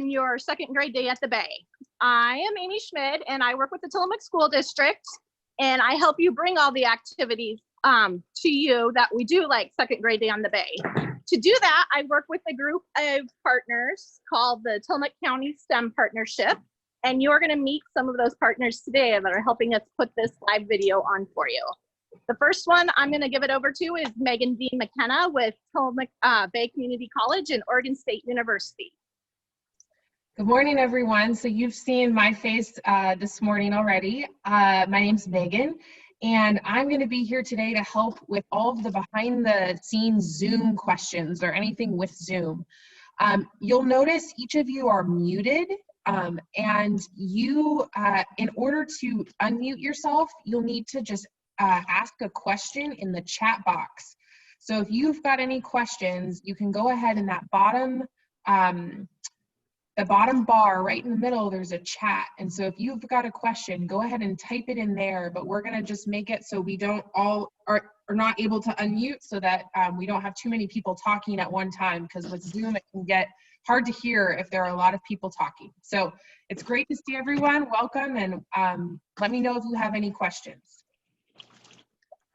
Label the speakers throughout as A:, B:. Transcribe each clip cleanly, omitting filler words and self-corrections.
A: on your second grade day at the Bay. I am Amy Schmidt and I work with the Tillamook School District, and I help you bring all the activities to you that we do like second grade day on the Bay. To do that, I work with a group of partners called the Tillamook County STEM Partnership, and you're going to meet some of those partners today that are helping us put this live video on for you. The first one I'm going to give it over to is Megan D. McKenna with Tillamook Bay Community College and Oregon State University.
B: Good morning, everyone. So you've seen my face this morning already. My name's Megan, and I'm going to be here today to help with all of the behind the scenes Zoom questions or anything with Zoom. You'll notice each of you are muted, and you, in order to unmute yourself, you'll need to just ask a question in the chat box. So if you've got any questions, you can go ahead in that bottom bar right in the middle, there's a chat. And so if you've got a question, go ahead and type it in there, but we're gonna just make it so we don't all are not able to unmute, so that we don't have too many people talking at one time, because with Zoom it can get hard to hear if there are a lot of people talking. So it's great to see everyone, welcome, and let me know if you have any questions.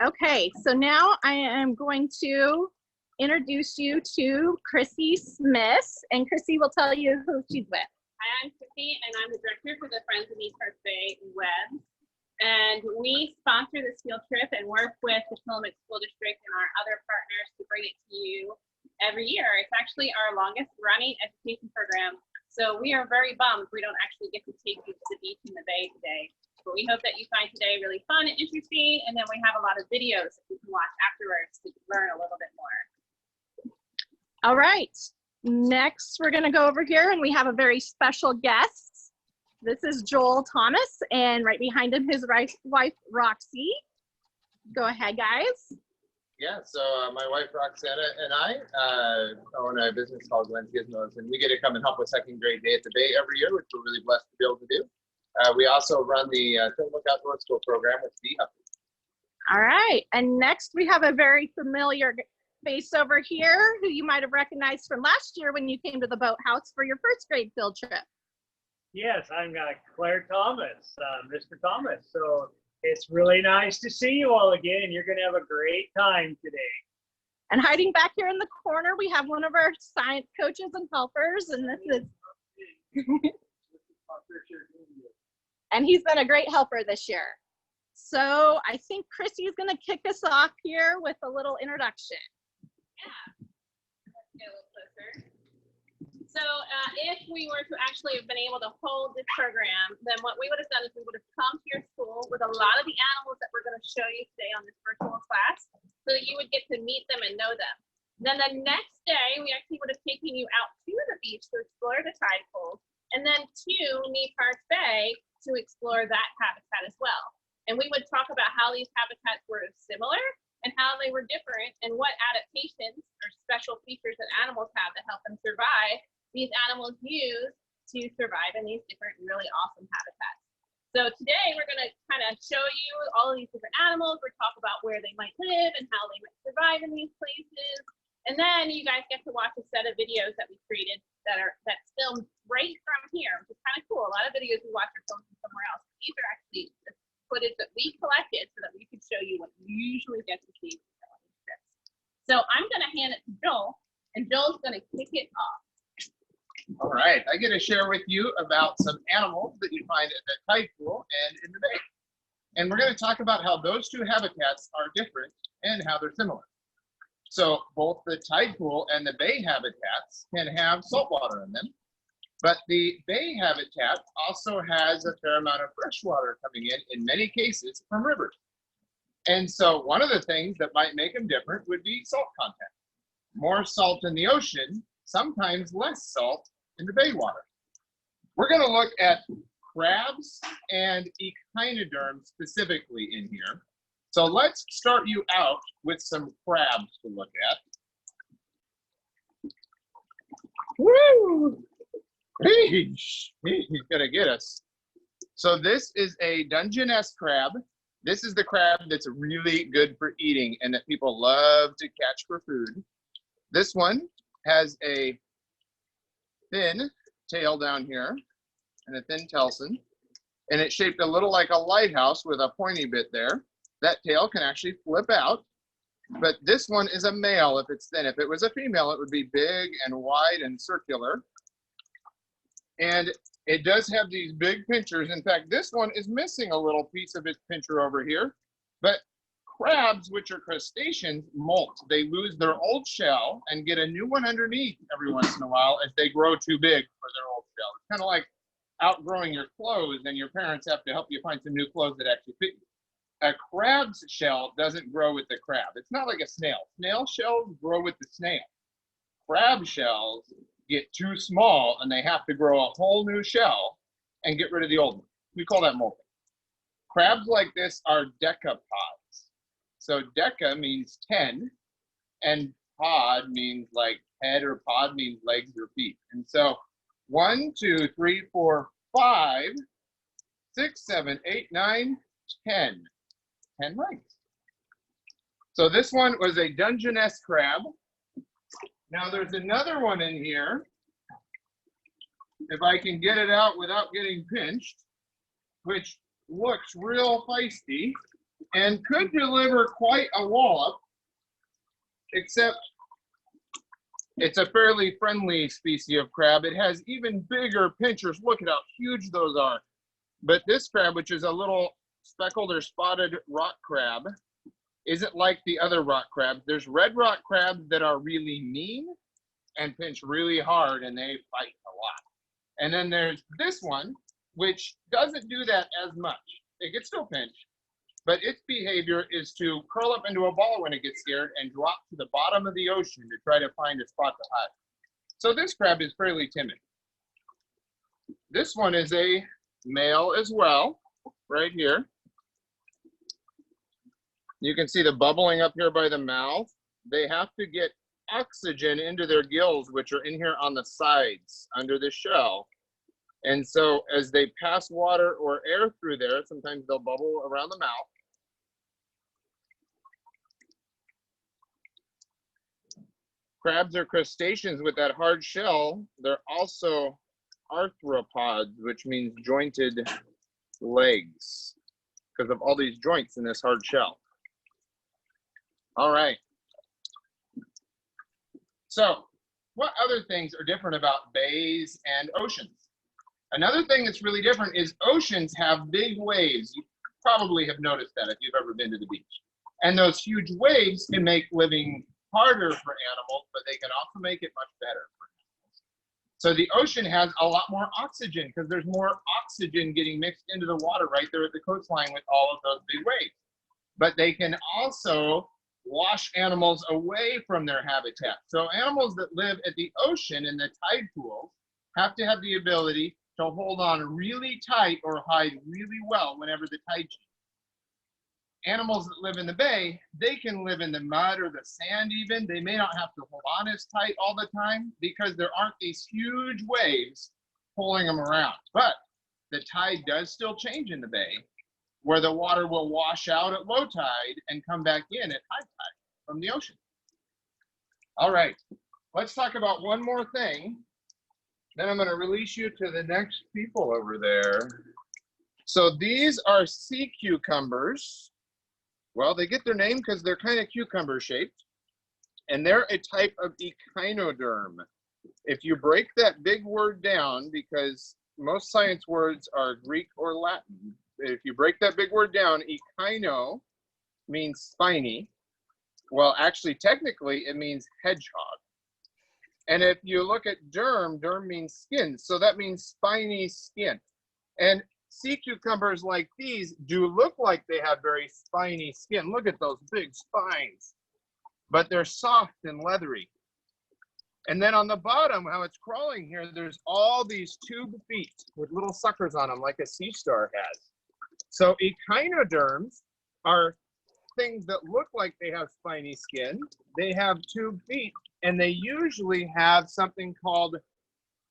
A: Okay, so now I am going to introduce you to Chrissy Smith, and Chrissy will tell you who she's with.
C: Hi, I'm Chrissy, and I'm the director for the Friends of East Park Bay Web. And we sponsor this field trip and work with the Tillamook School District and our other partners to bring it to you every year. It's actually our longest running education program, so we are very bummed we don't actually get to take you to the beach in the Bay today. But we hope that you find today really fun and interesting, and then we have a lot of videos that you can watch afterwards to learn a little bit more.
A: All right, next we're gonna go over here and we have a very special guest. This is Joel Thomas, and right behind him his wife Roxy. Go ahead, guys.
D: Yeah, so my wife Roxana and I own a business called Glenn's Gizmos, and we get to come and help with second grade day at the Bay every year, which we're really blessed to be able to do. We also run the Tillamook Outdoor School program with the
A: All right, and next we have a very familiar face over here who you might have recognized from last year when you came to the Boathouse for your first grade field trip.
E: Yes, I'm Claire Thomas, Mr. Thomas. So it's really nice to see you all again. You're going to have a great time today.
A: And hiding back here in the corner, we have one of our science coaches and helpers, and this is and he's been a great helper this year. So I think Chrissy is going to kick us off here with a little introduction.
C: Yeah, let's get a little closer. So if we were to actually have been able to hold this program, then what we would have done is we would have come to your school with a lot of the animals that we're going to show you today on this virtual class, so that you would get to meet them and know them. Then the next day, we actually would have taken you out to the beach to explore the tide pools, and then to Neat Park Bay to explore that habitat as well. And we would talk about how these habitats were similar and how they were different, and what adaptations or special features that animals have that help them survive, these animals use to survive in these different really awesome habitats. So today we're going to kind of show you all of these different animals. We'll talk about where they might live and how they might survive in these places. And then you guys get to watch a set of videos that we created that's filmed right from here, which is kind of cool. A lot of videos we watch are filmed from somewhere else. These are actually the footage that we collected so that we could show you what you usually get to see on these trips. So I'm going to hand it to Joel, and Joel's going to kick it off.
D: All right, I get to share with you about some animals that you find at the tide pool and in the bay. And we're going to talk about how those two habitats are different and how they're similar. So both the tide pool and the bay habitats can have salt water in them, but the bay habitat also has a fair amount of fresh water coming in many cases from rivers. And so one of the things that might make them different would be salt content. More salt in the ocean, sometimes less salt in the bay water. We're going to look at crabs and echinoderms specifically in here. So let's start you out with some crabs to look at. Woo! He's gonna get us. So this is a Dungeness crab. This is the crab that's really good for eating and that people love to catch for food. This one has a fin tail down here and a thin telson, and it's shaped a little like a lighthouse with a pointy bit there. That tail can actually flip out, but this one is a male if it's thin. If it was a female, it would be big and wide and circular. And it does have these big pinchers. In fact, this one is missing a little piece of its pincher over here. But crabs, which are crustaceans, molt. They lose their old shell and get a new one underneath every once in a while as they grow too big for their old shell. It's kind of like outgrowing your clothes, and your parents have to help you find some new clothes that actually fit you. A crab's shell doesn't grow with the crab. It's not like a snail. Snail shells grow with the snail. Crab shells get too small and they have to grow a whole new shell and get rid of the old one. We call that molting. Crabs like this are decapods. So deca means 10 and pod means like head, or pod means legs or feet. And so 1, 2, 3, 4, 5, 6, 7, 8, 9, 10. 10 legs. So this one was a Dungeness crab. Now there's another one in here, if I can get it out without getting pinched, which looks real feisty and could deliver quite a wallop, except it's a fairly friendly species of crab. It has even bigger pinchers. Look at how huge those are. But this crab, which is a little speckled or spotted rock crab, isn't like the other rock crabs. There's red rock crabs that are really mean and pinch really hard, and they fight a lot. And then there's this one, which doesn't do that as much. It can still pinch, but its behavior is to curl up into a ball when it gets scared and drop to the bottom of the ocean to try to find a spot to hide. So this crab is fairly timid. This one is a male as well, right here. You can see the bubbling up here by the mouth. They have to get oxygen into their gills, which are in here on the sides under the shell. And so as they pass water or air through there, sometimes they'll bubble around the mouth. Crabs are crustaceans with that hard shell. They're also arthropods, which means jointed legs, because of all these joints in this hard shell. All right. So what other things are different about bays and oceans? Another thing that's really different is oceans have big waves. You probably have noticed that if you've ever been to the beach. And those huge waves can make living harder for animals, but they can also make it much better for animals. So the ocean has a lot more oxygen because there's more oxygen getting mixed into the water right there at the coastline with all of those big waves. But they can also wash animals away from their habitat. So animals that live at the ocean in the tide pools have to have the ability to hold on really tight or hide really well whenever the tide changes. Animals that live in the bay, they can live in the mud or the sand even. They may not have to hold on as tight all the time because there aren't these huge waves pulling them around. But the tide does still change in the bay, where the water will wash out at low tide and come back in at high tide from the ocean. All right, let's talk about one more thing. Then I'm going to release you to the next people over there. So these are sea cucumbers. Well, they get their name because they're kind of cucumber shaped, and they're a type of echinoderm. If you break that big word down, because most science words are Greek or Latin, if you break that big word down, echino means spiny. Well, actually, technically, it means hedgehog. And if you look at derm, derm means skin. So that means spiny skin. And sea cucumbers like these do look like they have very spiny skin. Look at those big spines. But they're soft and leathery. And then on the bottom, how it's crawling here, there's all these tube feet with little suckers on them like a sea star has. So echinoderms are things that look like they have spiny skin. They have tube feet, and they usually have something called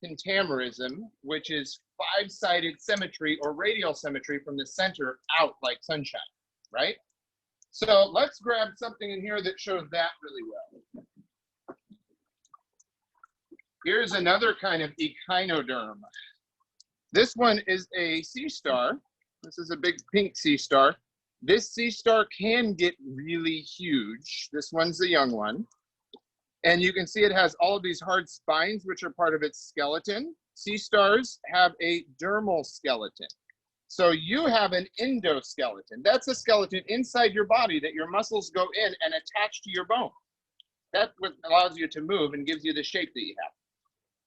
D: pentamerism, which is five-sided symmetry or radial symmetry from the center out like sunshine, right? So let's grab something in here that shows that really well. Here's another kind of echinoderm. This one is a sea star. This is a big pink sea star. This sea star can get really huge. This one's the young one. And you can see it has all of these hard spines, which are part of its skeleton. Sea stars have a dermal skeleton. So you have an endoskeleton. That's a skeleton inside your body that your muscles go in and attach to your bone. That's what allows you to move and gives you the shape that you have.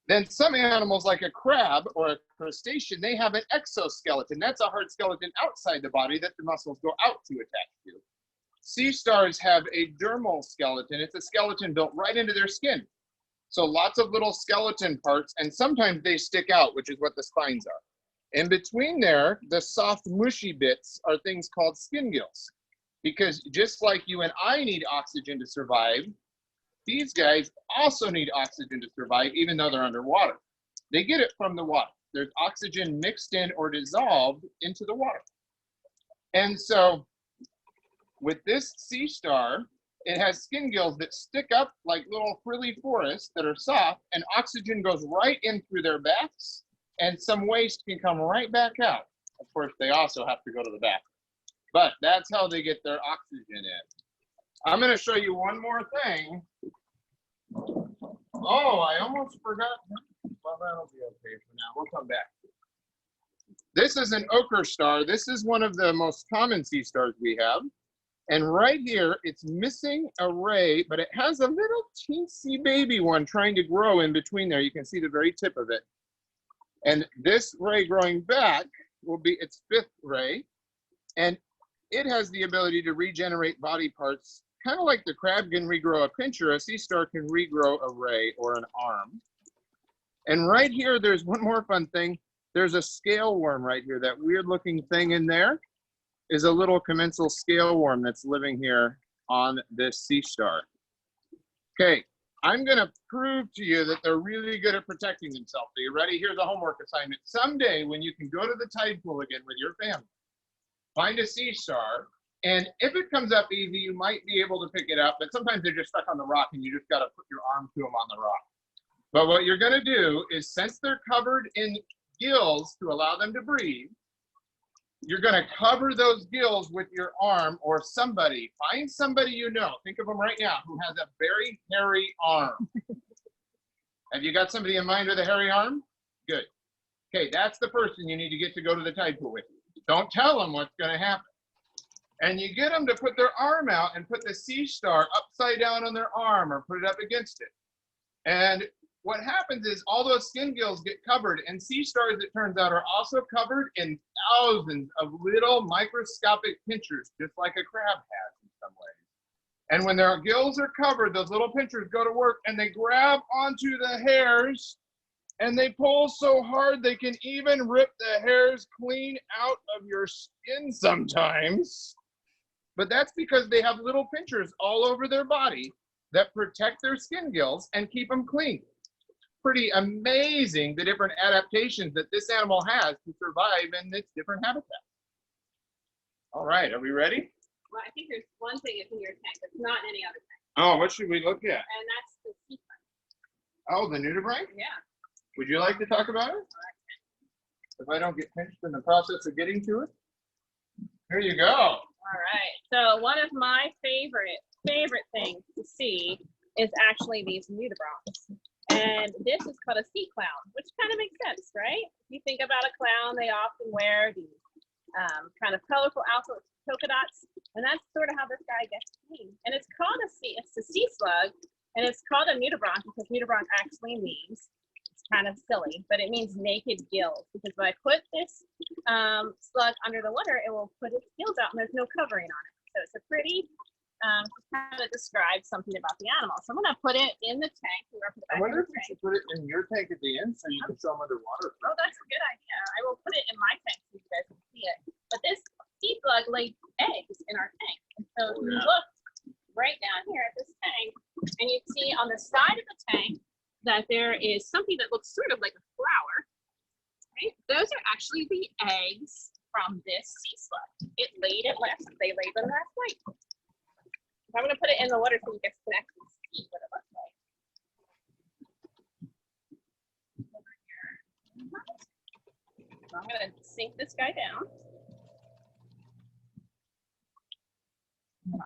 D: Then some animals like a crab or a crustacean, they have an exoskeleton. That's a hard skeleton outside the body that the muscles go out to attach to. Sea stars have a dermal skeleton. It's a skeleton built right into their skin. So lots of little skeleton parts, and sometimes they stick out, which is what the spines are. In between there, the soft, mushy bits are things called skin gills. Because just like you and I need oxygen to survive, these guys also need oxygen to survive, even though they're underwater. They get it from the water. There's oxygen mixed in or dissolved into the water. And so with this sea star, it has skin gills that stick up like little frilly forests that are soft, and oxygen goes right in through their backs, and some waste can come right back out. Of course, they also have to go to the bathroom. But that's how they get their oxygen in. I'm going to show you one more thing. Oh, I almost forgot. Well, that'll be okay for now. We'll come back. This is an ochre star. This is one of the most common sea stars we have. And right here, it's missing a ray, but it has a little teensy baby one trying to grow in between there. You can see the very tip of it. And this ray growing back will be its fifth ray. And it has the ability to regenerate body parts, kind of like the crab can regrow a pincher, a sea star can regrow a ray or an arm. And right here, there's one more fun thing. There's a scale worm right here. That weird looking thing in there is a little commensal scale worm that's living here on this sea star. Okay, I'm gonna prove to you that they're really good at protecting themselves. Are you ready? Here's a homework assignment. Someday when you can go to the tide pool again with your family, find a sea star, and if it comes up easy, you might be able to pick it up, but sometimes they're just stuck on the rock and you just gotta put your arm to them on the rock. But what you're gonna do is, since they're covered in gills to allow them to breathe, you're gonna cover those gills with your arm or somebody. Find somebody you know, think of them right now, who has a very hairy arm. Have you got somebody in mind with a hairy arm? Good. Okay, that's the person you need to get to go to the tide pool with. Don't tell them what's gonna happen. And you get them to put their arm out and put the sea star upside down on their arm or put it up against it. And what happens is all those skin gills get covered, and sea stars, it turns out, are also covered in thousands of little microscopic pinchers, just like a crab has in some ways. And when their gills are covered, those little pinchers go to work and they grab onto the hairs and they pull so hard they can even rip the hairs clean out of your skin sometimes. But that's because they have little pinchers all over their body that protect their skin gills and keep them clean. Pretty amazing the different adaptations that this animal has to survive in its different habitats. All right, are we ready?
C: Well, I think there's one thing in your tank that's not in any other tank,
D: Oh, what should we look at?
C: and that's the sea star.
D: Oh, the nudibranch?
C: Yeah.
D: Would you like to talk about it? If I don't get pinched in the process of getting to it? Here you go.
C: All right. So one of my favorite things to see is actually these nudibranchs. And this is called a sea clown, which kind of makes sense, right? If you think about a clown, they often wear these kind of colorful outfits, polka dots, and that's sort of how this guy gets named. And it's called it's a sea slug, and it's called a nudibranch because nudibranch actually means, it's kind of silly, but it means naked gills. Because when I put this slug under the water, it will put its gills out, and there's no covering on it. So it's a pretty kind of describe something about the animal. So I'm going to put it in the tank.
D: I wonder if you should put it in your tank at the end so you can show them underwater.
C: Oh, that's a good idea. I will put it in my tank so you guys can see it. But this sea slug laid eggs in our tank. And so if you look right down here at this tank, and you see on the side of the tank that there is something that looks sort of like a flower, right? Those are actually the eggs from this sea slug. They laid them last night. I'm going to put it in the water so you guys can actually see what it looks like.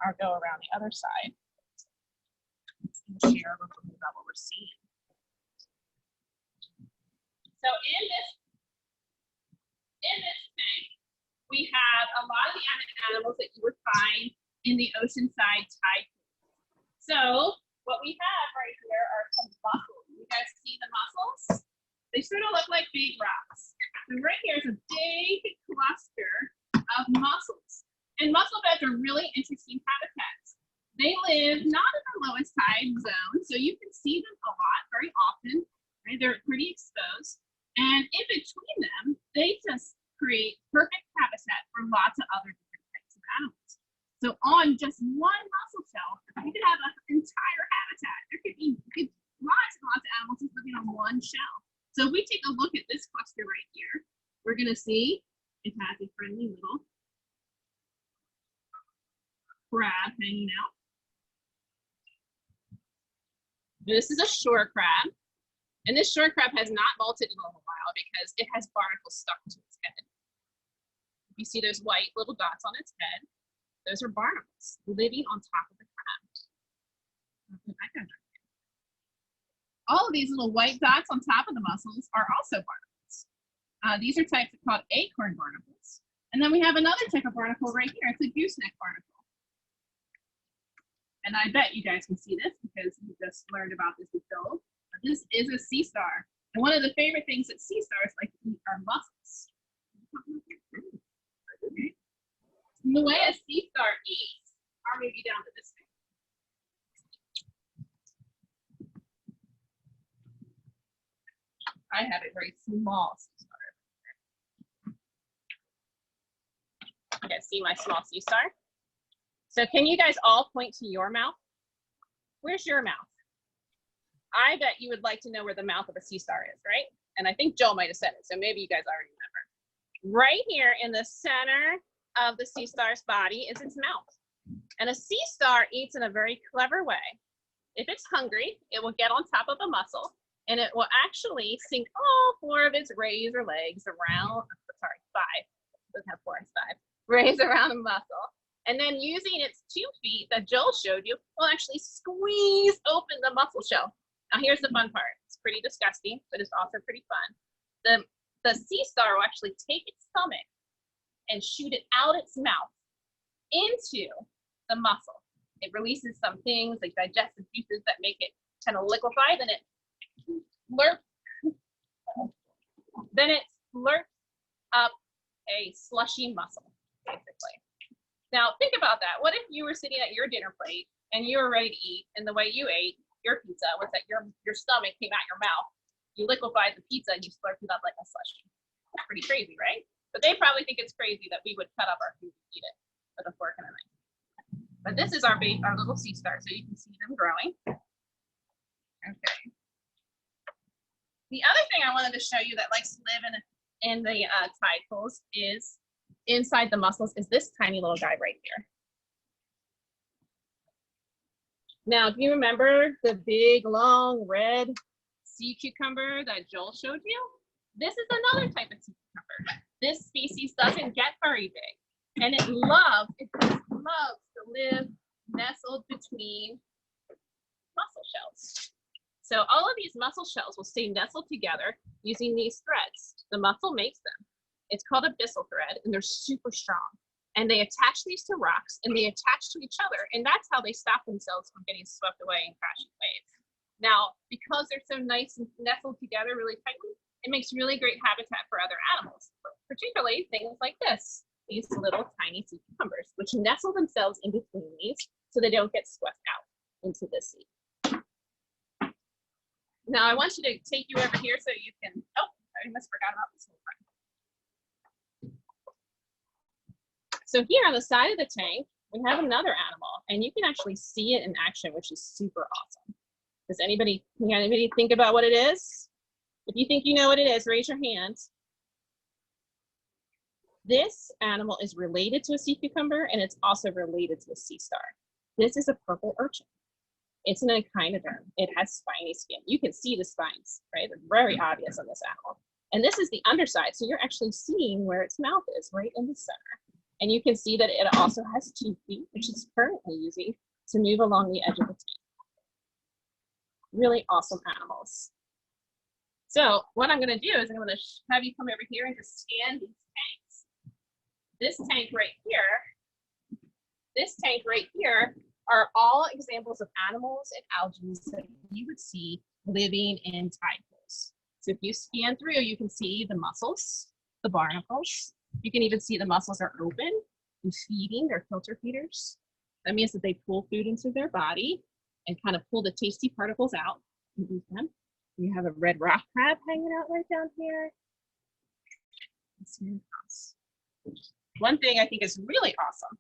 C: I'll go around the other side and share a little bit about what we're seeing. So in this tank, we have a lot of the animals that you would find in the oceanside tide pools. So what we have right here are some mussels. You guys see the mussels? They sort of look like big rocks. And right here is a big cluster of mussels. And mussel beds are really interesting habitats. They live not in the lowest tide zone, so you can see them a lot, very often. Right? They're pretty exposed. And in between them, they just create perfect habitat for lots of other different types of animals. So on just one mussel shell, you could have an entire habitat. There could be lots and lots of animals just living on one shell. So if we take a look at this cluster right here, we're gonna see it has a friendly little crab hanging out. This is a shore crab. And this shore crab has not molted in a little while because it has barnacles stuck to its head. You see those white little dots on its head. Those are barnacles living on top of the crab. All of these little white dots on top of the mussels are also barnacles. These are types called acorn barnacles. And then we have another type of barnacle right here. It's a gooseneck barnacle. And I bet you guys can see this because you just learned about this with Bill. This is a sea star. And one of the favorite things that sea stars like to eat are mussels. And the way a sea star eats are maybe down to this thing. I have a very small sea star. You guys see my small sea star? So can you guys all point to your mouth? Where's your mouth? I bet you would like to know where the mouth of a sea star is, right? And I think Joel might have said it, so maybe you guys already remember. Right here in the center of the sea star's body is its mouth. And a sea star eats in a very clever way. If it's hungry, it will get on top of a mussel and it will actually sink all 4 of its rays or legs around, sorry, 5, it doesn't have 4, it's 5, rays around a mussel. And then using its 2 feet that Joel showed you, will actually squeeze open the mussel shell. Now here's the fun part. It's pretty disgusting, but it's also pretty fun. The sea star will actually take its stomach and shoot it out its mouth into the mussel. It releases some things like digestive juices that make it kind of liquefy, then it slurps up a slushy mussel, basically. Now think about that. What if you were sitting at your dinner plate and you were ready to eat, and the way you ate your pizza was that your stomach came out your mouth. You liquefied the pizza and you slurped it up like a slushie. That's pretty crazy, right? But they probably think it's crazy that we would cut up our food and eat it with a fork and a knife. But this is our little sea star, so you can see them growing. Okay. The other thing I wanted to show you that likes to live in the tide pools is inside the mussels is this tiny little guy right here. Now, do you remember the big, long, red sea cucumber that Joel showed you? This is another type of sea cucumber. This species doesn't get very big, and it just loves to live nestled between mussel shells. So all of these mussel shells will stay nestled together using these threads. The mussel makes them. It's called a byssal thread, and they're super strong. And they attach these to rocks, and they attach to each other, and that's how they stop themselves from getting swept away in crashing waves. Now, because they're so nice and nestled together really tightly, it makes really great habitat for other animals, particularly things like this, these little tiny sea cucumbers, which nestle themselves in between these so they don't get swept out into the sea. Now, I want you to take you over here so you can, oh, I almost forgot about this little part. So here on the side of the tank, we have another animal, and you can actually see it in action, which is super awesome. Can anybody think about what it is? If you think you know what it is, raise your hand. This animal is related to a sea cucumber, and it's also related to a sea star. This is a purple urchin. It's an echinoderm. It has spiny skin. You can see the spines, right? They're very obvious on this animal. And this is the underside, so you're actually seeing where its mouth is, right in the center. And you can see that it also has 2 feet, which it's currently using to move along the edge of the tank. Really awesome animals. So what I'm going to do is I'm going to have you come over here and just scan these tanks. This tank right here are all examples of animals and algae that you would see living in tide pools. So if you scan through, you can see the mussels, the barnacles. You can even see the mussels are open and feeding. They're filter feeders. That means that they pull food into their body and kind of pull the tasty particles out and eat them. You have a red rock crab hanging out right down here. One thing I think is really awesome,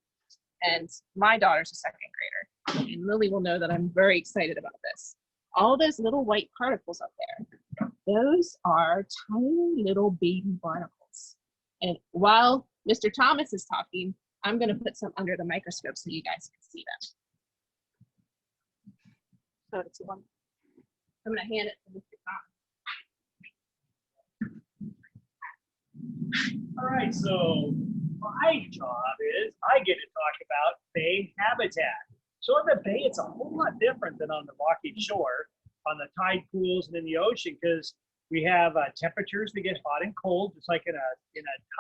C: and my daughter's a 2nd grader, and Lily will know that I'm very excited about this. All those little white particles up there, those are tiny little baby barnacles. And while Mr. Thomas is talking, I'm going to put some under the microscope so you guys can see them. So I'm going to hand it to Mr. Thomas.
E: All right, so my job is I get to talk about bay habitat. So on the bay, it's a whole lot different than on the rocky shore, on the tide pools and in the ocean, because we have temperatures that get hot and cold, just like in a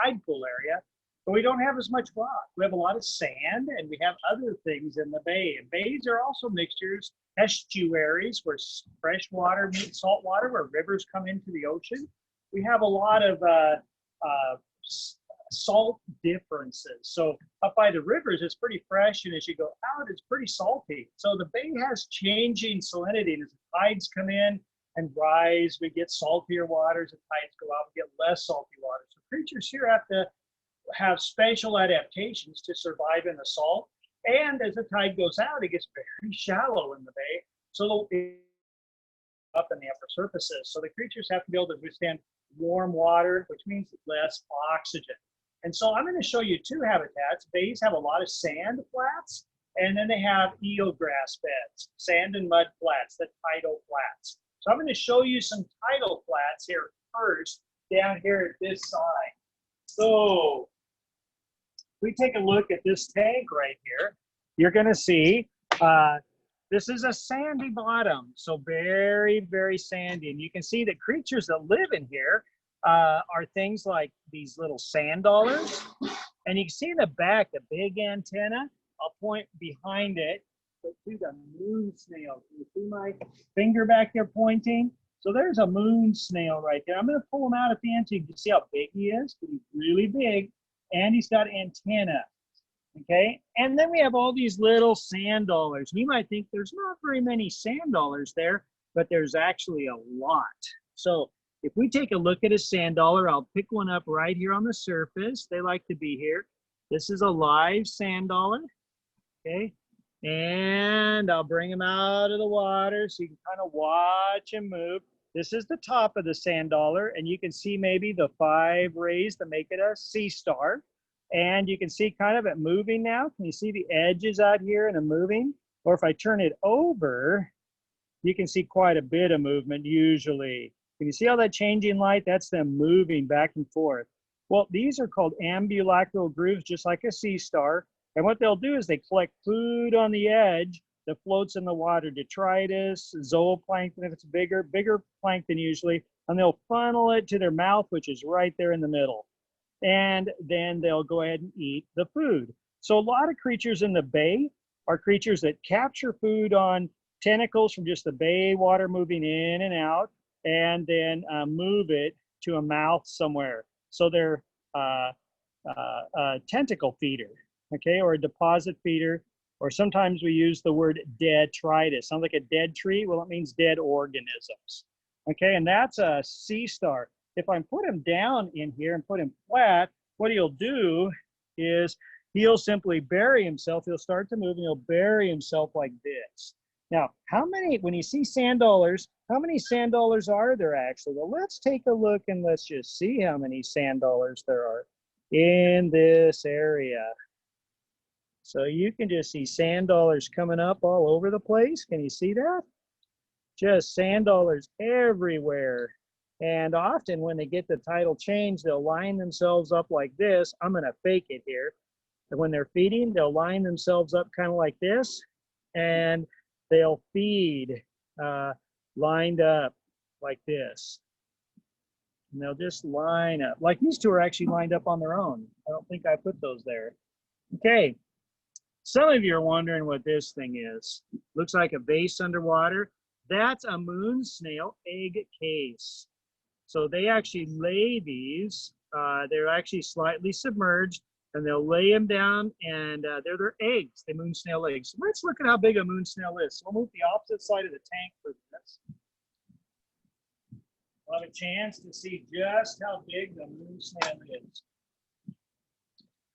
E: tide pool area, but we don't have as much rock. We have a lot of sand, and we have other things in the bay. And bays are also mixtures, estuaries, where fresh water meets salt water, where rivers come into the ocean. We have a lot of salt differences. So up by the rivers, it's pretty fresh, and as you go out, it's pretty salty. So the bay has changing salinity, and as the tides come in and rise, we get saltier waters. As tides go out, we get less salty water. So creatures here have to have special adaptations to survive in the salt. And as the tide goes out, it gets very shallow in the bay, so up in the upper surfaces. So the creatures have to be able to withstand warm water, which means less oxygen. And so I'm going to show you 2 habitats. Bays have a lot of sand flats, and then they have eelgrass beds, sand and mud flats, the tidal flats. So I'm going to show you some tidal flats here first, down here at this side. So we take a look at this tank right here. You're going to see this is a sandy bottom, so very, very sandy. And you can see that creatures that live in here are things like these little sand dollars. And you can see in the back, the big antenna. I'll point behind it to the moon snail. Can you see my finger back there pointing? So there's a moon snail right there. I'm going to pull him out at the end so you can see how big he is. He's really big, and he's got antenna. Okay, and then we have all these little sand dollars. You might think there's not very many sand dollars there, but there's actually a lot. So if we take a look at a sand dollar, I'll pick one up right here on the surface. They like to be here. This is a live sand dollar. Okay, and I'll bring him out of the water so you can kind of watch him move. This is the top of the sand dollar, and you can see maybe the 5 rays that make it a sea star. And you can see kind of it moving now. Can you see the edges out here and it moving? Or if I turn it over, you can see quite a bit of movement usually. Can you see all that changing light? That's them moving back and forth. Well, these are called ambulacral grooves, just like a sea star. And what they'll do is they collect food on the edge that floats in the water, detritus, zooplankton if it's bigger plankton usually, and they'll funnel it to their mouth, which is right there in the middle. And then they'll go ahead and eat the food. So a lot of creatures in the bay are creatures that capture food on tentacles from just the bay water moving in and out, and then move it to a mouth somewhere. So they're a tentacle feeder, okay, or a deposit feeder, or sometimes we use the word detritus. Sounds like a dead tree. Well, it means dead organisms. Okay, and that's a sea star. If I put him down in here and put him flat, what he'll do is he'll simply bury himself. He'll start to move and he'll bury himself like this. Now, when you see sand dollars, how many sand dollars are there actually? Well, let's take a look and let's just see how many sand dollars there are in this area. So you can just see sand dollars coming up all over the place. Can you see that? Just sand dollars everywhere. And often when they get the tidal change, they'll line themselves up like this. I'm going to fake it here. And when they're feeding, they'll line themselves up kind of like this, and they'll feed lined up like this. And they'll just line up. Like these two are actually lined up on their own. I don't think I put those there. Okay. Some of you are wondering what this thing is. Looks like a vase underwater. That's a moon snail egg case. So they actually lay these. They're actually slightly submerged, and they'll lay them down, and they're their eggs, the moon snail eggs. Let's look at how big a moon snail is. So we'll move the opposite side of the tank for this. We'll have a chance to see just how big the moon snail is.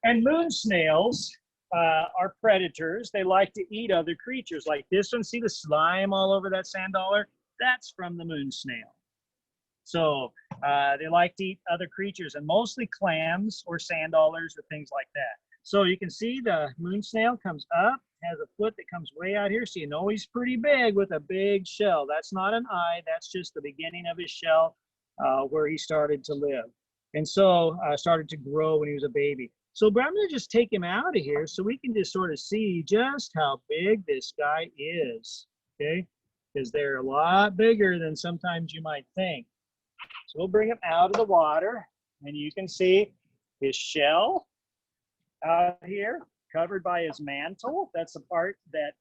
E: And moon snails are predators. They like to eat other creatures. Like this one, see the slime all over that sand dollar? That's from the moon snail. So they like to eat other creatures, and mostly clams or sand dollars or things like that. So you can see the moon snail comes up, has a foot that comes way out here. So you know he's pretty big with a big shell. That's not an eye. That's just the beginning of his shell where he started to live. And so started to grow when he was a baby. So but I'm going to just take him out of here so we can just sort of see just how big this guy is, okay? Because they're a lot bigger than sometimes you might think. So we'll bring him out of the water, and you can see his shell out here covered by his mantle. That's the part that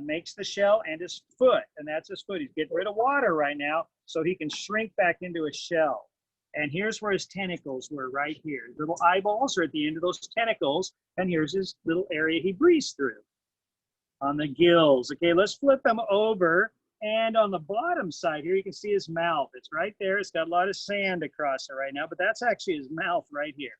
E: makes the shell, and his foot, and that's his foot. He's getting rid of water right now so he can shrink back into his shell. And here's where his tentacles were, right here. His little eyeballs are at the end of those tentacles, and here's his little area he breathes through on the gills. Okay, let's flip them over. And on the bottom side here, you can see his mouth. It's right there. It's got a lot of sand across it right now, but that's actually his mouth right here.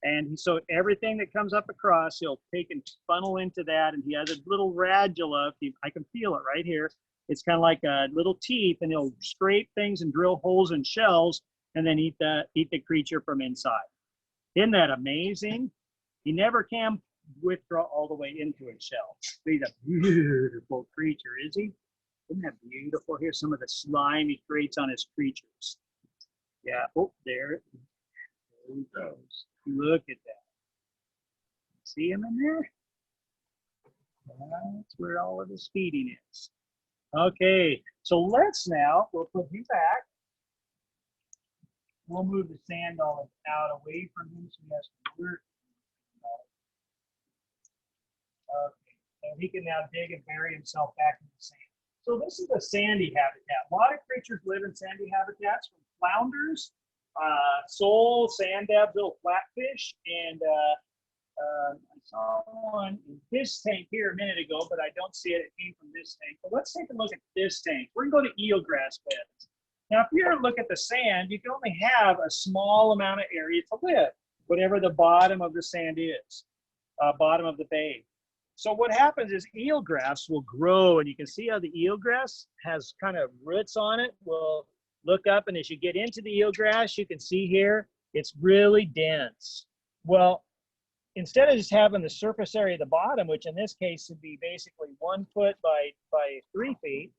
E: And so everything that comes up across, he'll take and funnel into that. And he has a little radula. I can feel it right here. It's kind of like a little teeth, and he'll scrape things and drill holes in shells and then eat the creature from inside. Isn't that amazing? He never can withdraw all the way into his shell. He's a beautiful creature, is he? Isn't that beautiful? Here's some of the slime he creates on his creatures. Yeah, oh, there he goes. Look at that. See him in there? That's where all of his feeding is. Okay, so we'll put him back. We'll move the sand dollar out away from him so he has to work. Okay, and he can now dig and bury himself back in the sand. So this is a sandy habitat. A lot of creatures live in sandy habitats, from flounders, sole, sand dabs, little flatfish, and I saw one in this tank here a minute ago, but I don't see it. It came from this tank. But let's take a look at this tank. We're going to go to eelgrass beds. Now, if you look at the sand, you can only have a small amount of area to live, whatever the bottom of the sand is, bottom of the bay. So what happens is eelgrass will grow, and you can see how the eelgrass has kind of roots on it. We'll look up, and as you get into the eelgrass, you can see here, it's really dense. Well, instead of just having the surface area at the bottom, which in this case would be basically 1 foot by 3 feet,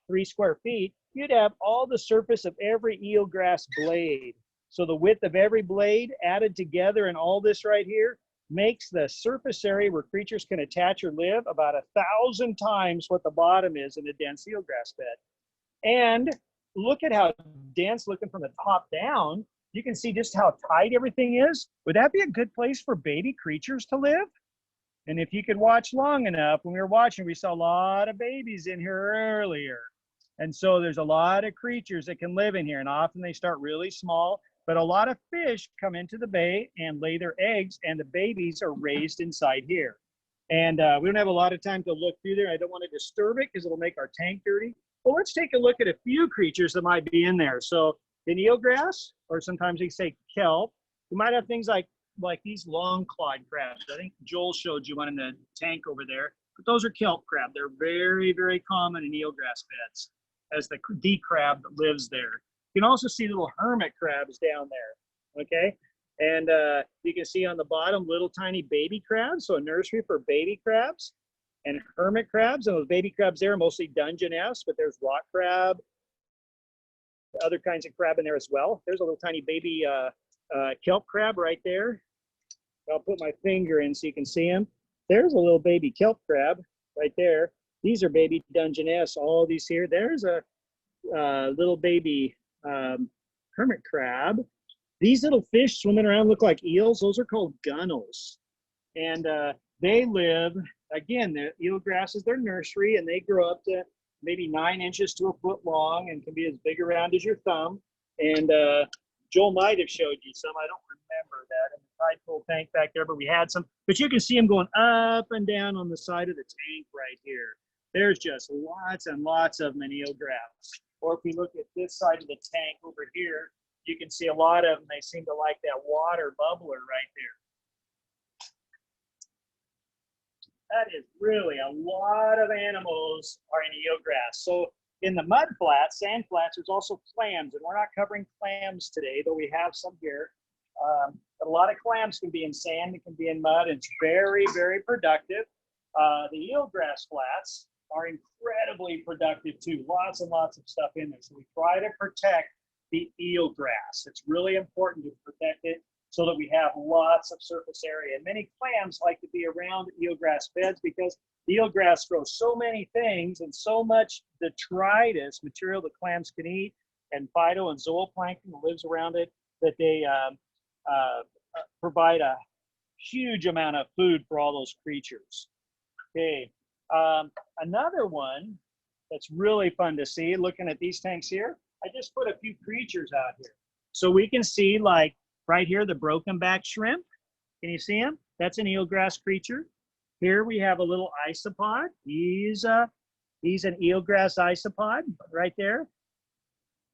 E: 3 square feet, you'd have all the surface of every eelgrass blade. So the width of every blade added together and all this right here makes the surface area where creatures can attach or live about 1,000 times what the bottom is in a dense eelgrass bed. And look at how dense, looking from the top down, you can see just how tight everything is. Would that be a good place for baby creatures to live? And if you could watch long enough, when we were watching, we saw a lot of babies in here earlier. And so there's a lot of creatures that can live in here, and often they start really small, but a lot of fish come into the bay and lay their eggs, and the babies are raised inside here. And we don't have a lot of time to look through there. I don't want to disturb it because it'll make our tank dirty. But let's take a look at a few creatures that might be in there. So in eelgrass, or sometimes they say kelp, we might have things like these long-clawed crabs. I think Joel showed you one in the tank over there. But those are kelp crab. They're very, very common in eelgrass beds as the crab that lives there. You can also see little hermit crabs down there, okay? And you can see on the bottom little tiny baby crabs, so a nursery for baby crabs and hermit crabs. And those baby crabs there are mostly Dungeness, but there's rock crab, other kinds of crab in there as well. There's a little tiny baby kelp crab right there. I'll put my finger in so you can see them. There's a little baby kelp crab right there. These are baby Dungeness, all these here. There's a little baby hermit crab. These little fish swimming around look like eels. Those are called gunnels. And they live, again, the eelgrass is their nursery, and they grow up to maybe 9 inches to a foot long and can be as big around as your thumb. And Joel might have showed you some. I don't remember that in the tide pool tank back there, but we had some. But you can see them going up and down on the side of the tank right here. There's just lots and lots of them in eelgrass. Or if you look at this side of the tank over here, you can see a lot of them. They seem to like that water bubbler right there. That is really a lot of animals are in eelgrass. So in the mud flats, sand flats, there's also clams, and we're not covering clams today, though we have some here. But a lot of clams can be in sand, it can be in mud, and it's very, very productive. The eelgrass flats are incredibly productive too. Lots and lots of stuff in there. So we try to protect the eelgrass. It's really important to protect it so that we have lots of surface area. And many clams like to be around eelgrass beds because the eelgrass grows so many things and so much detritus material that clams can eat, and phyto and zooplankton that lives around it, that they provide a huge amount of food for all those creatures. Okay, another one that's really fun to see, looking at these tanks here, I just put a few creatures out here. So we can see, like right here, the broken back shrimp. Can you see him? That's an eelgrass creature. Here we have a little isopod. He's an eelgrass isopod right there.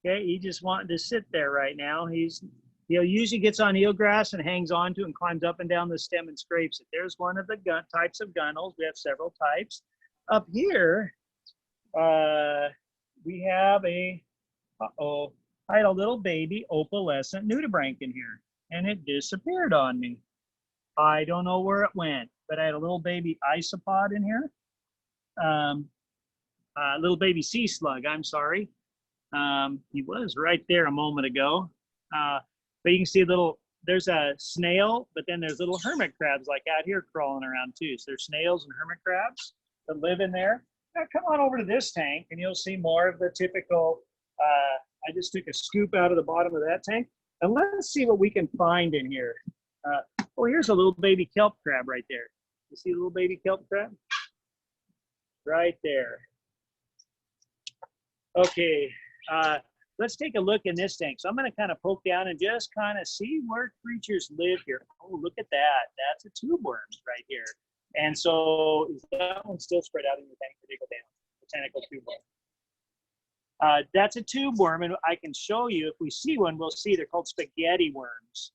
E: Okay, he just wanted to sit there right now. He usually gets on eelgrass and hangs onto it and climbs up and down the stem and scrapes it. There's one of the types of gunnels. We have several types. Up here, we have I had a little baby opalescent nudibranch in here, and it disappeared on me. I don't know where it went, but I had a little baby isopod in here. Little baby sea slug, I'm sorry. He was right there a moment ago. But you can see there's a snail, but then there's little hermit crabs like out here crawling around too. So there's snails and hermit crabs that live in there. Now come on over to this tank and you'll see more of the typical, I just took a scoop out of the bottom of that tank, and let's see what we can find in here. Oh, here's a little baby kelp crab right there. You see a little baby kelp crab? Right there. Okay, let's take a look in this tank. So I'm gonna kind of poke down and just kind of see where creatures live here. Oh, look at that. That's a tube worm right here. And so is that one still spread out in the tank? They go down, botanical tube worm. That's a tube worm, and I can show you, if we see one, we'll see they're called spaghetti worms.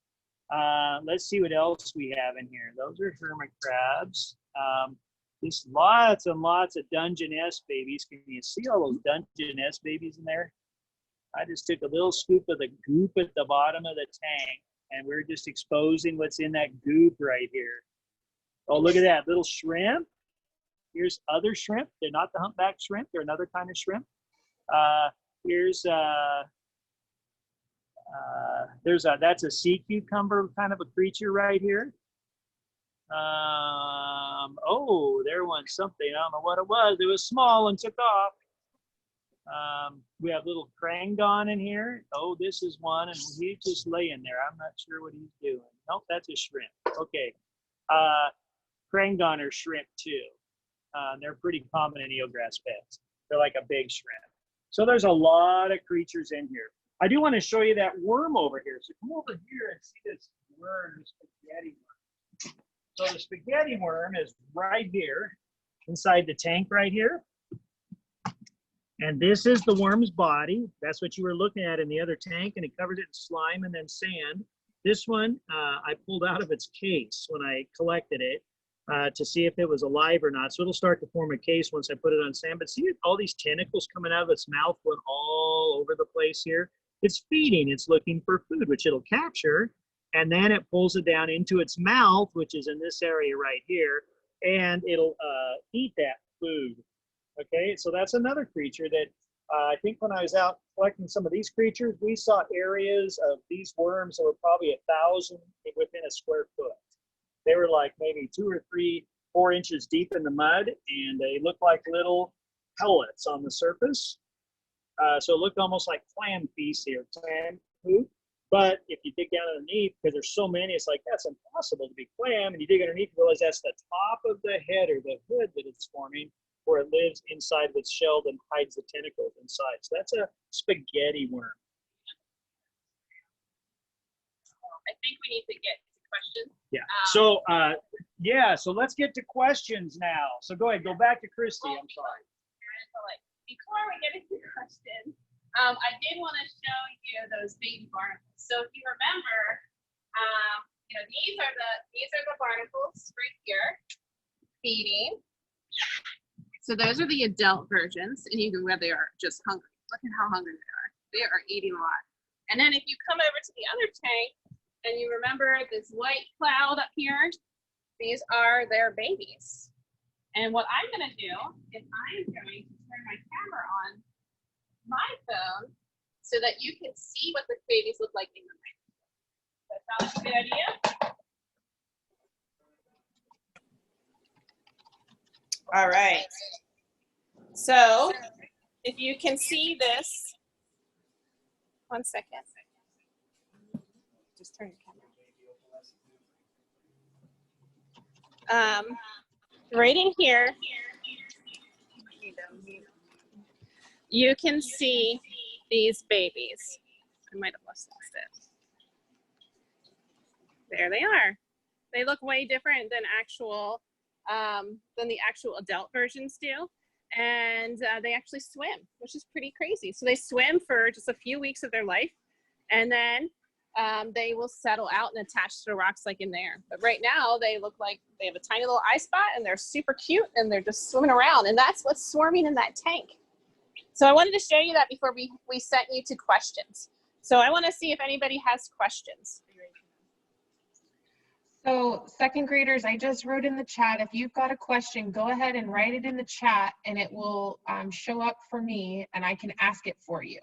E: Let's see what else we have in here. Those are hermit crabs. There's lots and lots of Dungeness babies. Can you see all those Dungeness babies in there? I just took a little scoop of the goop at the bottom of the tank, and we're just exposing what's in that goop right here. Oh, look at that little shrimp. Here's other shrimp. They're not the humpback shrimp. They're another kind of shrimp. That's a sea cucumber kind of a creature right here. Oh, there went something. I don't know what it was. It was small and took off. We have little crangdon in here. Oh, this is one, and he's just laying there. I'm not sure what he's doing. Nope, that's a shrimp. Okay. Crangdon are shrimp too. They're pretty common in eelgrass beds. They're like a big shrimp. So there's a lot of creatures in here. I do want to show you that worm over here. So come over here and see this worm, the spaghetti worm. So the spaghetti worm is right here inside the tank right here. And this is the worm's body. That's what you were looking at in the other tank, and it covered it in slime and then sand. This one I pulled out of its case when I collected it to see if it was alive or not. So it'll start to form a case once I put it on sand. But see all these tentacles coming out of its mouth going all over the place here? It's feeding, it's looking for food, which it'll capture, and then it pulls it down into its mouth, which is in this area right here, and it'll eat that food. Okay, so that's another creature that I think when I was out collecting some of these creatures, we saw areas of these worms that were probably 1,000 within a square foot. They were like maybe 2 or 3, 4 inches deep in the mud, and they looked like little pellets on the surface. So it looked almost like clam feces or clam poop. But if you dig down underneath, because there's so many, it's like, that's impossible to be clam. And you dig underneath, you realize that's the top of the head or the hood that it's forming, where it lives inside with shelled and hides the tentacles inside. So that's a spaghetti worm.
C: I think we need to get to questions.
E: Yeah. So let's get to questions now. So go ahead, go back to Christy. I'm sorry.
C: Before we get into questions, I did want to show you those baby barnacles. So if you remember, these are the barnacles right here, feeding. So those are the adult versions, and you can where they are just hungry. Look at how hungry they are. They are eating a lot. And then if you come over to the other tank, and you remember this white cloud up here, these are their babies. And what I'm going to do is I'm going to turn my camera on my phone so that you can see what the babies look like in the night. That sounds like a good idea? All right. So if you can see this, one second. Just turn your camera. Right in here, you can see these babies. I might have lost it. There they are. They look way different than the actual adult versions do. And they actually swim, which is pretty crazy. So they swim for just a few weeks of their life, and then they will settle out and attach to the rocks like in there. But right now they look like they have a tiny little eye spot, and they're super cute, and they're just swimming around, and that's what's swarming in that tank. So I wanted to show you that before we sent you to questions. So I want to see if anybody has questions.
B: So second graders, I just wrote in the chat, if you've got a question, go ahead and write it in the chat, and it will show up for me, and I can ask it for you.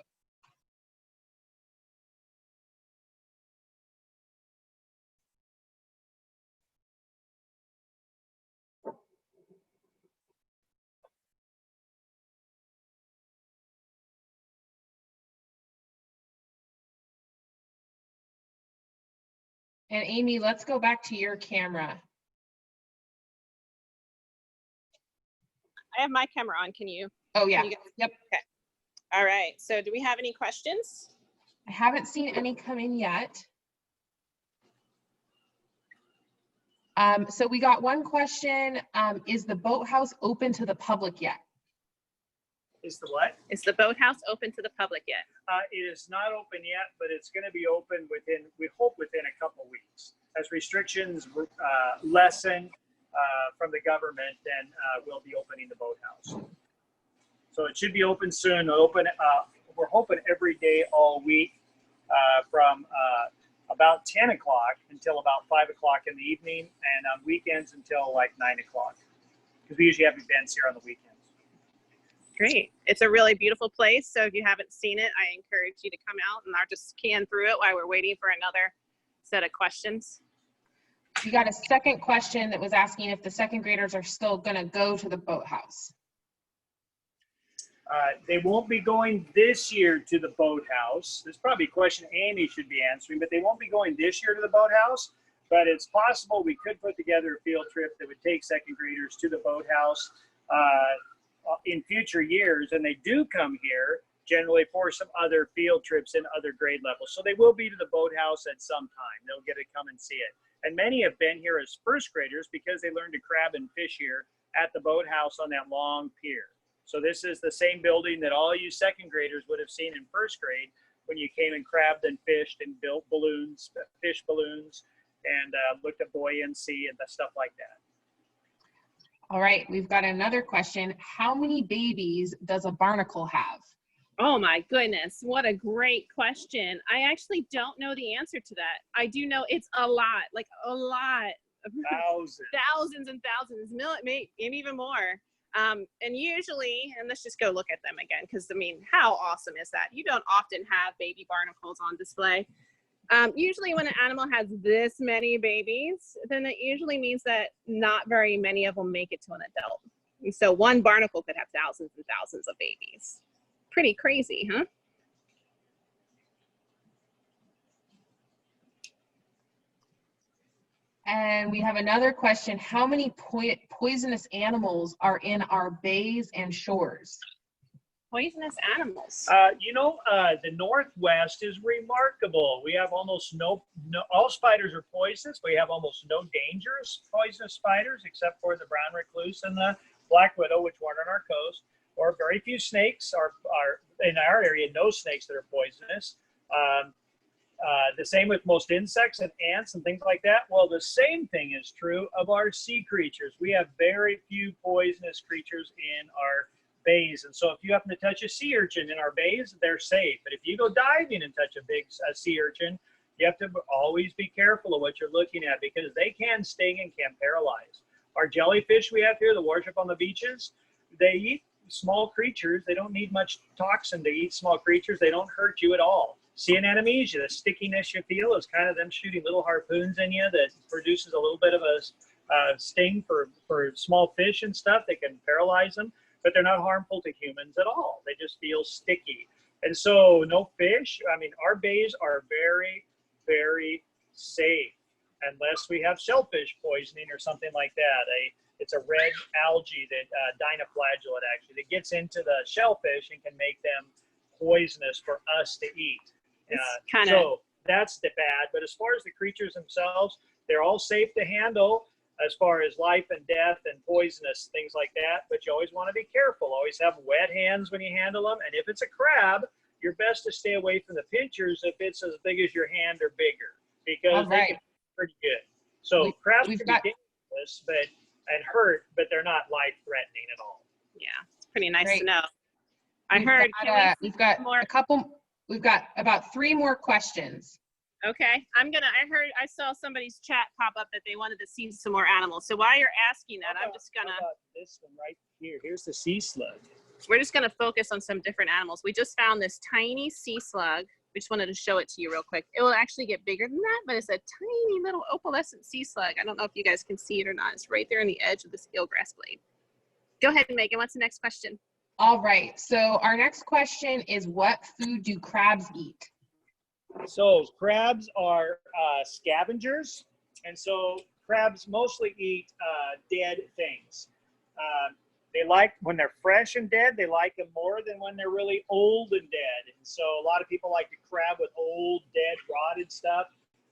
B: And Amy, let's go back to your camera.
C: I have my camera on. Can you?
B: Oh yeah, yep.
C: Okay. All right. So do we have any questions?
B: I haven't seen any come in yet. So we got one question. Is the boathouse open to the public yet?
E: Is the what?
C: Is the boathouse open to the public yet?
E: It is not open yet, but it's going to be open within, we hope within a couple of weeks. As restrictions lessen from the government, then we'll be opening the boathouse. So it should be open soon. We're hoping every day all week from about 10 o'clock until about 5 o'clock in the evening, and on weekends until like 9 o'clock. Because we usually have events here on the weekends.
C: Great. It's a really beautiful place. So if you haven't seen it, I encourage you to come out, and I'll just scan through it while we're waiting for another set of questions.
B: We got a second question that was asking if the second graders are still going to go to the boathouse.
E: They won't be going this year to the boathouse. This is probably a question Amy should be answering, but they won't be going this year to the boathouse. But it's possible we could put together a field trip that would take second graders to the boathouse in future years. And they do come here generally for some other field trips in other grade levels. So they will be to the boathouse at some time. They'll get to come and see it. And many have been here as first graders because they learned to crab and fish here at the boathouse on that long pier. So this is the same building that all you second graders would have seen in first grade when you came and crabbed and fished and built balloons, fish balloons, and looked at buoyancy and stuff like that.
B: All right, we've got another question. How many babies does a barnacle have?
C: Oh my goodness, what a great question. I actually don't know the answer to that. I do know it's a lot, like a lot.
E: Thousands.
C: Thousands and thousands, maybe even more. And usually, and let's just go look at them again, because I mean, how awesome is that? You don't often have baby barnacles on display, Usually when an animal has this many babies, then it usually means that not very many of them make it to an adult. So one barnacle could have thousands and thousands of babies. Pretty crazy, huh?
B: And we have another question. How many poisonous animals are in our bays and shores?
C: Poisonous animals.
E: The Northwest is remarkable. We have almost no, all spiders are poisonous. We have almost no dangerous poisonous spiders except for the brown recluse and the black widow, which weren't on our coast, or very few snakes are in our area, no snakes that are poisonous. The same with most insects and ants and things like that. Well, the same thing is true of our sea creatures. We have very few poisonous creatures in our bays. And so if you happen to touch a sea urchin in our bays, they're safe. But if you go diving and touch a sea urchin, you have to always be careful of what you're looking at because they can sting and can paralyze. Our jellyfish we have here, the worship on the beaches, they eat small creatures. They don't need much toxin to eat small creatures. They don't hurt you at all. Sea anemomesia, the stickiness you feel is kind of them shooting little harpoons in you that produces a little bit of a sting for small fish and stuff. They can paralyze them, but they're not harmful to humans at all. They just feel sticky. And so no fish. I mean, our bays are very, very safe unless we have shellfish poisoning or something like that. It's a red algae that dinoflagellate actually that gets into the shellfish and can make them poisonous for us to eat. So that's the bad. But as far as the creatures themselves, they're all safe to handle as far as life and death and poisonous things like that. But you always want to be careful. Always have wet hands when you handle them. And if it's a crab, you're best to stay away from the pinchers if it's as big as your hand or bigger, because they can be pretty good. So crabs can be dangerous and hurt, but they're not life-threatening at all.
C: Yeah, it's pretty nice to know.
B: We've got about 3 more questions.
C: Okay, I saw somebody's chat pop up that they wanted to see some more animals. So while you're asking that, I'm just gonna.
E: How about this one right here? Here's the sea slug.
C: We're just gonna focus on some different animals. We just found this tiny sea slug. We just wanted to show it to you real quick. It will actually get bigger than that, but it's a tiny little opalescent sea slug. I don't know if you guys can see it or not. It's right there on the edge of this eelgrass blade. Go ahead, Megan. What's the next question?
B: All right, so our next question is, what food do crabs eat?
E: So crabs are scavengers, and so crabs mostly eat dead things. They like, when they're fresh and dead, they like them more than when they're really old and dead. And so a lot of people like to crab with old, dead, rotted stuff.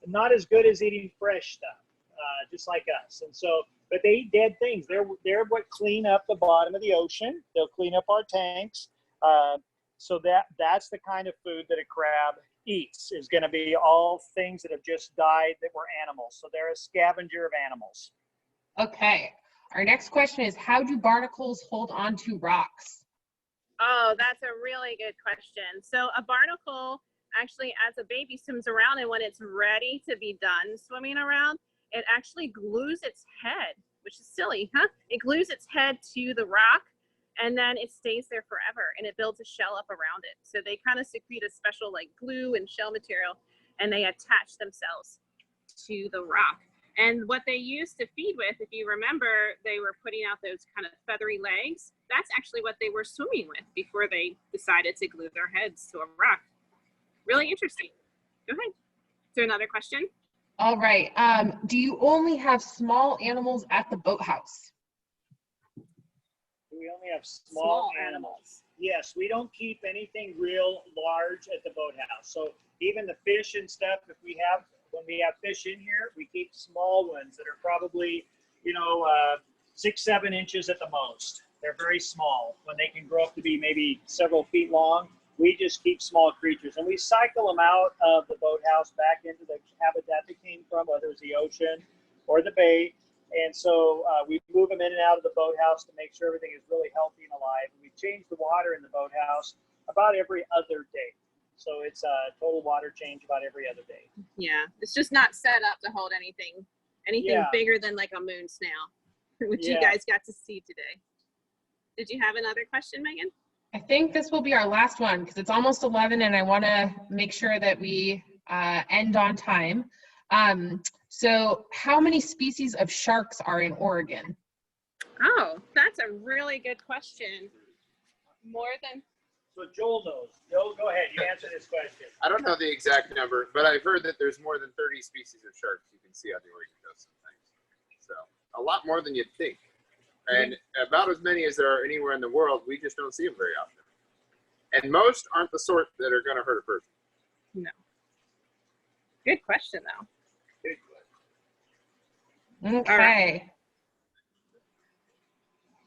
E: Not as good as eating fresh stuff, just like us. And so, but they eat dead things. They're what clean up the bottom of the ocean. They'll clean up our tanks. So that's the kind of food that a crab eats, is going to be all things that have just died that were animals. So they're a scavenger of animals.
B: Okay. Our next question is, how do barnacles hold on to rocks?
C: Oh, that's a really good question. So a barnacle actually, as a baby, swims around, and when it's ready to be done swimming around, it actually glues its head, which is silly, huh? It glues its head to the rock, and then it stays there forever, and it builds a shell up around it. So they kind of secrete a special like glue and shell material, and they attach themselves to the rock. And what they used to feed with, if you remember, they were putting out those kind of feathery legs. That's actually what they were swimming with before they decided to glue their heads to a rock. Really interesting. Go ahead. Is there another question?
B: All right. Do you only have small animals at the boathouse?
E: We only have small animals. Yes, we don't keep anything real large at the boathouse. So even the fish and stuff, when we have fish in here, we keep small ones that are probably, 6-7 inches at the most. They're very small. When they can grow up to be maybe several feet long, we just keep small creatures, and we cycle them out of the boathouse back into the habitat they came from, whether it's the ocean or the bay. And so we move them in and out of the boathouse to make sure everything is really healthy and alive. And we change the water in the boathouse about every other day. So it's a total water change about every other day.
C: Yeah, it's just not set up to hold anything bigger than like a moon snail, which you guys got to see today. Did you have another question, Megan?
B: I think this will be our last one because it's almost 11, and I want to make sure that we end on time. So how many species of sharks are in Oregon?
C: Oh, that's a really good question. More than,
E: So Joel knows. Joel, go ahead. You answer this question.
D: I don't know the exact number, but I've heard that there's more than 30 species of sharks you can see on the Oregon coast sometimes. So a lot more than you'd think. And about as many as there are anywhere in the world, we just don't see them very often. And most aren't the sort that are going to hurt a person.
C: no. Good question though.
B: Okay.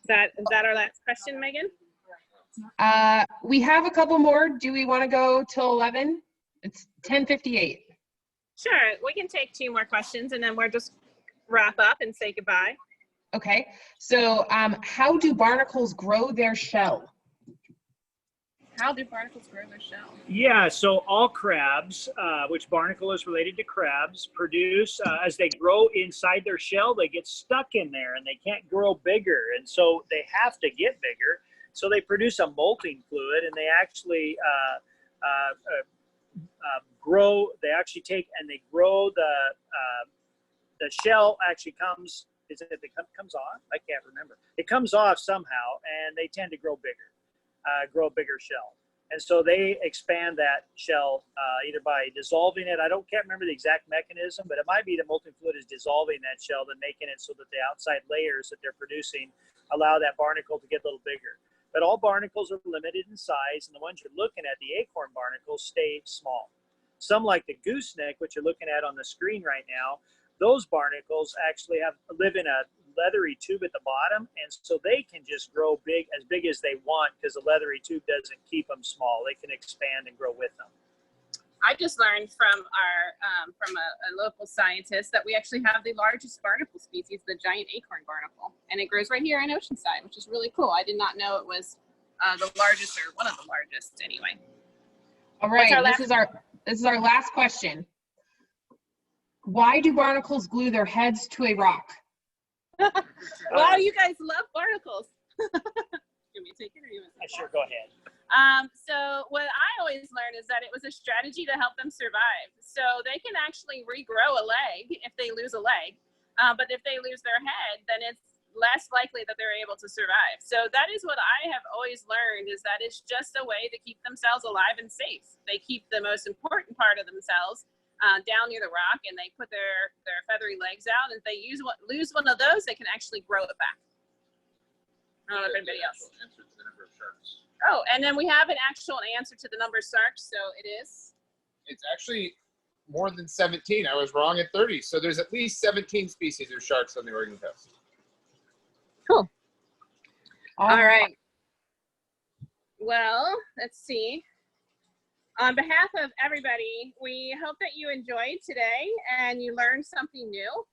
C: Is that our last question, Megan?
B: We have a couple more. Do we want to go till 11? It's 10:58.
C: Sure, we can take 2 more questions and then we'll just wrap up and say goodbye.
B: Okay. So how do barnacles grow their shell?
C: How do barnacles grow their shell?
E: Yeah, so all crabs, which barnacle is related to crabs, produce, as they grow inside their shell, they get stuck in there and they can't grow bigger. And so they have to get bigger. So they produce a molting fluid and they actually grow, they actually take and they grow the shell actually comes, is it, it comes off? I can't remember. It comes off somehow and they tend to grow bigger. Grow a bigger shell. And so they expand that shell either by dissolving it. Can't remember the exact mechanism, but it might be the molten fluid is dissolving that shell and making it so that the outside layers that they're producing allow that barnacle to get a little bigger. But all barnacles are limited in size, and the ones you're looking at, the acorn barnacles, stay small. Some like the gooseneck, which you're looking at on the screen right now, those barnacles actually live in a leathery tube at the bottom, and so they can just grow as big as they want because the leathery tube doesn't keep them small. They can expand and grow with them.
C: I just learned from a local scientist that we actually have the largest barnacle species, the giant acorn barnacle, and it grows right here in Oceanside, which is really cool. I did not know it was the largest or one of the largest anyway.
B: All right, this is our last question. Why do barnacles glue their heads to a rock?
C: Wow, you guys love barnacles. Give me a take it or you want to take it?
E: Sure, go ahead.
C: So what I always learned is that it was a strategy to help them survive. So they can actually regrow a leg if they lose a leg. But if they lose their head, then it's less likely that they're able to survive. So that is what I have always learned, is that it's just a way to keep themselves alive and safe. They keep the most important part of themselves down near the rock, and they put their feathery legs out. And if they lose one of those, they can actually grow it back. I don't know if anybody else.
D: Answer to the number of sharks.
C: Oh, and then we have an actual answer to the number of sharks. So it is.
D: It's actually more than 17. I was wrong at 30. So there's at least 17 species of sharks on the Oregon coast.
C: Cool. All right. Well, let's see. On behalf of everybody, we hope that you enjoyed today and you learned something new.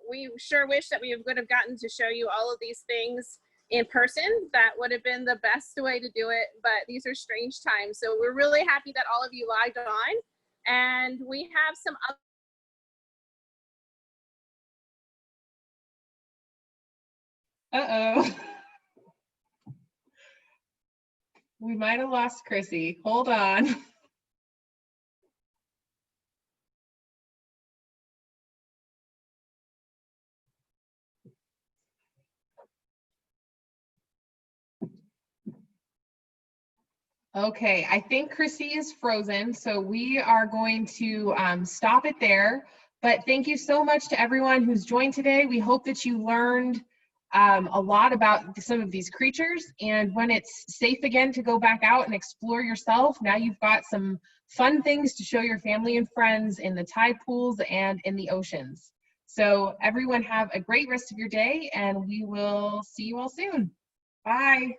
C: We sure wish that we would have gotten to show you all of these things in person. That would have been the best way to do it, but these are strange times. So we're really happy that all of you logged on, and we have some other
B: Uh-oh. We might have lost Chrissy. Hold on. Okay, I think Chrissy is frozen, so we are going to stop it there. But thank you so much to everyone who's joined today. We hope that you learned a lot about some of these creatures, and when it's safe again to go back out and explore yourself, now you've got some fun things to show your family and friends in the tide pools and in the oceans. So everyone have a great rest of your day, and we will see you all soon. Bye.